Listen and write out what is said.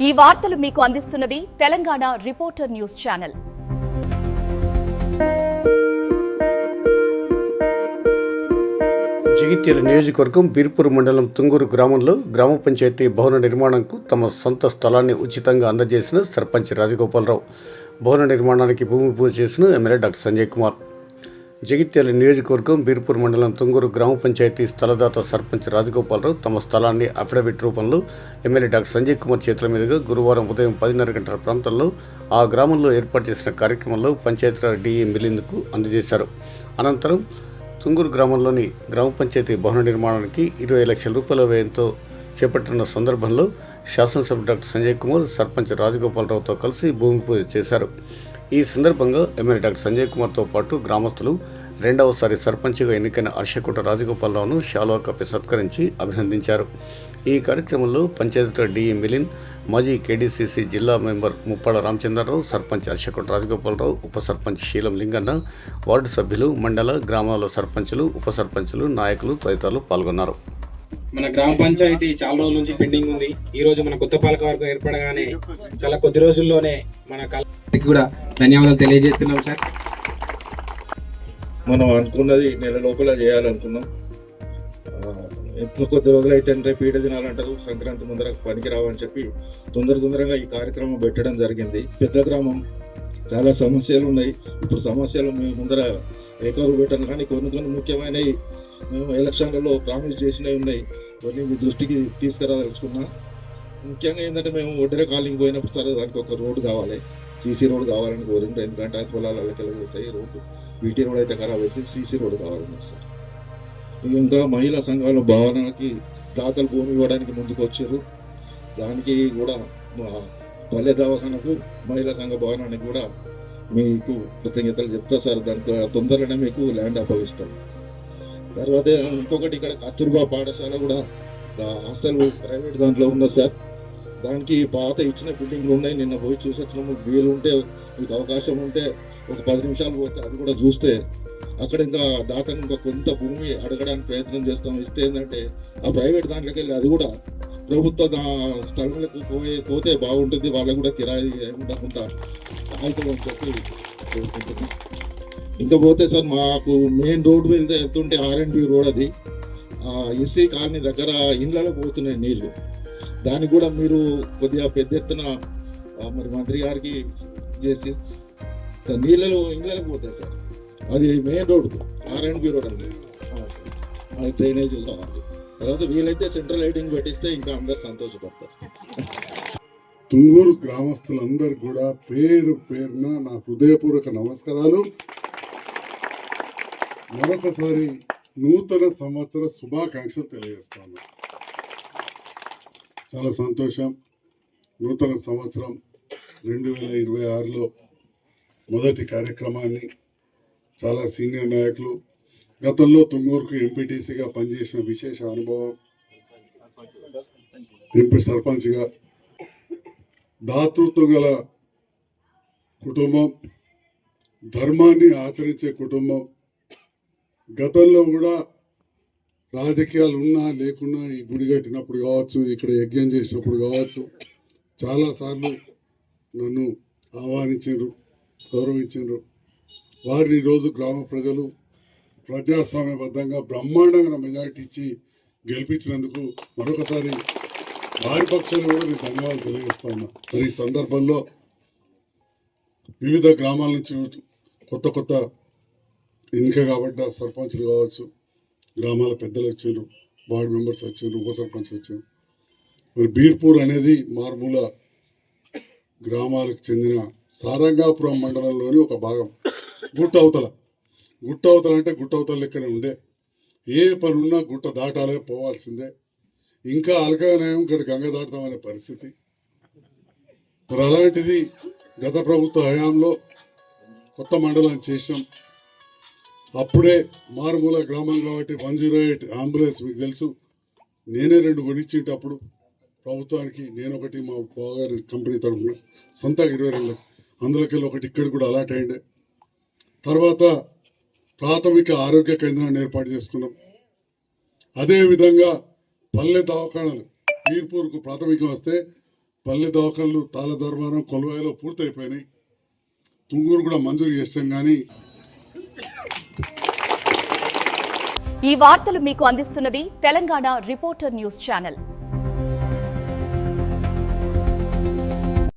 ఈ వార్తలు మీకు అందిస్తున్నది Telangana reporter news channel. Jagtial నియోజకవర్గం బీర్పూర్ మండలం తుంగూరు గ్రామంలో గ్రామ పంచాయతీ భవన నిర్మాణంకు తమ సొంత స్థలాన్ని ఉచితంగా అందజేసిన సర్పంచ్ రాజగోపాలరావు, భవన నిర్మాణానికి భూమి పూజ చేసిన ఎమ్మెల్యే డాక్టర్ సంజయ్ కుమార్. జగిత్యాల నియోజకవర్గం బీర్పూర్ మండలం తుంగూరు గ్రామ పంచాయతీ స్థలదాత సర్పంచ్ రాజగోపాలరావు తమ స్థలాన్ని అఫిడవిట్ రూపంలో ఎమ్మెల్యే డాక్టర్ సంజయ్ కుమార్ చేతుల మీదుగా గురువారం ఉదయం 10:30 గంటల ప్రాంతంలో ఆ గ్రామంలో ఏర్పాటు చేసిన కార్యక్రమంలో పంచాయతీరాజ్ డిఈ మిలింద్కు అందజేశారు. అనంతరం తుంగూరు గ్రామంలోని గ్రామ పంచాయతీ భవన నిర్మాణానికి 20 లక్షల రూపాయల వ్యయంతో చేపట్టిన సందర్భంలో శాసనసభ్యుడు డాక్టర్ సంజయ్ కుమార్ సర్పంచ్ రాజగోపాలరావుతో కలిసి భూమి పూజ చేశారు. ఈ సందర్భంగా ఎమ్మెల్యే డాక్టర్ సంజయ్ కుమార్తో పాటు గ్రామస్తులు రెండవసారి సర్పంచ్గా ఎన్నికైన అర్షకోట రాజగోపాలరావును శాలువా కప్పి సత్కరించి అభినందించారు. ఈ కార్యక్రమంలో పంచాయతీరాజ్ డిఈ మిలిన్, మాజీ కేడీసీసీ జిల్లా మెంబర్ ముప్పాడ రామచంద్రరావు, సర్పంచ్ అర్షకోట రాజగోపాలరావు, ఉప సర్పంచ్ శీలం లింగన్న, వార్డు సభ్యులు, మండల గ్రామాల సర్పంచులు, ఉప సర్పంచులు, నాయకులు తదితరులు పాల్గొన్నారు. మన గ్రామ పంచాయతీ చాలా రోజుల నుంచి పెండింగ్ ఉంది. ఈ రోజు మన కొత్త పాలకవర్గం ఏర్పడగానే చాలా కొద్ది రోజుల్లోనే మన కలెక్టర్కి కూడా ధన్యవాదాలు తెలియజేస్తున్నాం సార్. మనం అనుకున్నది నెల లోపల చేయాలనుకున్నాం. ఎక్కువ కొద్ది రోజులు అయితే అంటే పీడ దినాలంటారు, సంక్రాంతి ముందర పనికి రావని చెప్పి తొందరగా ఈ కార్యక్రమం పెట్టడం జరిగింది. పెద్ద గ్రామం, చాలా సమస్యలు ఉన్నాయి. ఇప్పుడు సమస్యలు మీ ముందర ఏకరువు పెట్టాను, కానీ కొన్ని ముఖ్యమైనవి మేము ఎలక్షన్లలో ప్రామిస్ చేసినవి ఉన్నాయి. కొన్ని మీ దృష్టికి తీసుకురాదలుచుకున్నా. ముఖ్యంగా ఏంటంటే మేము ఒడ్డెర కాలింగ్ పోయినప్పుడు సరే దానికి ఒక రోడ్డు కావాలి, సీసీ రోడ్డు కావాలని కోరింటారు. ఎందుకంటే అది పొలాలకి వెళ్ళిపోతాయి రోడ్డు, బీటీ రోడ్ అయితే ఖరాబ్ అయితే సీసీ రోడ్డు కావాలని సార్. ఇంకా మహిళా సంఘాల భవనానికి దాతలు భూమి ఇవ్వడానికి ముందుకు వచ్చారు. దానికి కూడా పల్లె దవాఖానకు మహిళా సంఘ భవనానికి కూడా మీకు కృతజ్ఞతలు చెప్తా సార్. దానికి తొందరగానే మీకు ల్యాండ్ అప్పగిస్తాం. తర్వాత ఇంకొకటి ఇక్కడ కస్తూర్బా పాఠశాల కూడా హాస్టల్ ప్రైవేట్ దాంట్లో ఉన్నది సార్. దానికి పాత ఇచ్చిన బిల్డింగ్లు ఉన్నాయి. నిన్న పోయి చూసి వచ్చినాము. వీలు ఉంటే మీకు అవకాశం ఉంటే ఒక 10 నిమిషాలు పోతే అది కూడా చూస్తే అక్కడ ఇంకా దాతను ఇంకా కొంత భూమి అడగడానికి ప్రయత్నం చేస్తాం. ఇస్తే ఏంటంటే ఆ ప్రైవేట్ దాంట్లోకి వెళ్ళి అది కూడా ప్రభుత్వ స్థలంలోకి పోతే బాగుంటుంది. వాళ్ళకు కూడా కిరాయి ఉండకుండా అవుతుందని చెప్పి కోరుకుంటున్నాం. ఇంకా పోతే సార్ మాకు మెయిన్ రోడ్డు మీద వెళ్తుంటే R&B రోడ్, అది ఎస్సీ కాలనీ దగ్గర ఇండ్లలో పోతున్నాయి నీళ్లు. దానికి కూడా మీరు కొద్దిగా పెద్ద ఎత్తున మరి మంత్రి గారికి చేసి నీళ్ళలో ఇండ్లలో పోతాయి సార్. అది మెయిన్ రోడ్, R&B రోడ్ అండి. అది డ్రైనేజ్ కావాలి. తర్వాత వీలైతే సెంట్రల్ లైటింగ్ పెట్టిస్తే ఇంకా అందరు సంతోషపడతారు. తుంగూరు గ్రామస్తులందరూ కూడా పేరు పేరున నా హృదయపూర్వక నమస్కారాలు. మరొకసారి నూతన సంవత్సర శుభాకాంక్షలు తెలియజేస్తాను. చాలా సంతోషం. నూతన సంవత్సరం 2026లో మొదటి కార్యక్రమాన్ని చాలా సీనియర్ నాయకులు, గతంలో తుంగూరుకు ఎంపీటీసీగా పనిచేసిన విశేష అనుభవం, ఎంపీ సర్పంచ్గా దాతృత్వం గల కుటుంబం, ధర్మాన్ని ఆచరించే కుటుంబం, గతంలో కూడా రాజకీయాలు ఉన్నా లేకున్నా ఈ గుడి కట్టినప్పుడు కావచ్చు, ఇక్కడ యజ్ఞం చేసినప్పుడు కావచ్చు, చాలాసార్లు నన్ను ఆహ్వానించారు, గౌరవించారు. వారిని ఈరోజు గ్రామ ప్రజలు ప్రజాస్వామ్యబద్ధంగా బ్రహ్మాండంగా మెజారిటీ ఇచ్చి గెలిపించినందుకు మరొకసారి వారి పక్షాలు కూడా నేను ధన్యవాదాలు తెలియజేస్తా ఉన్నా. మరి ఈ సందర్భంలో వివిధ గ్రామాల నుంచి కొత్త ఎన్నిక కాబట్ట సర్పంచ్లు కావచ్చు, గ్రామాల పెద్దలు వచ్చారు, వార్డు మెంబర్స్ వచ్చారు, ఉప సర్పంచ్ వచ్చారు. మరి బీర్పూర్ అనేది మారుమూల గ్రామాలకు చెందిన సారంగాపురం మండలంలోని ఒక భాగం. గుట్ట అవతల అంటే గుట్ట అవతల లెక్కనే ఉండే. ఏ పని ఉన్నా గుట్ట దాటాలే, పోవాల్సిందే. ఇంకా అలకానయం ఇక్కడ గంగ దాటుతామనే పరిస్థితి. మరి అలాంటిది గత ప్రభుత్వ హయాంలో కొత్త మండలం చేసాం. అప్పుడే మారుమూల గ్రామం కాబట్టి 108 అంబులెన్స్ మీకు తెలుసు, నేనే 2 కొనిచ్చింటే అప్పుడు ప్రభుత్వానికి. నేను ఒకటి మా బావగారి కంపెనీ తరఫున సొంతగా 22, అందులోకెళ్ళి ఒకటి ఇక్కడ కూడా అలాట్ అయ్యిండే. తర్వాత ప్రాథమిక ఆరోగ్య కేంద్రాన్ని ఏర్పాటు చేసుకున్నాం. అదేవిధంగా పల్లె దవాఖానాలు బీర్పూర్కు ప్రాథమికం వస్తే పల్లె దవాఖాన్లు తాళధర్మారం కొలువాయిలో పూర్తయిపోయినాయి. తుంగూరు కూడా మంజూరు చేస్తాం. కానీ ఈ వార్తలు మీకు అందిస్తున్నది తెలంగాణ రిపోర్టర్ న్యూస్ ఛానల్.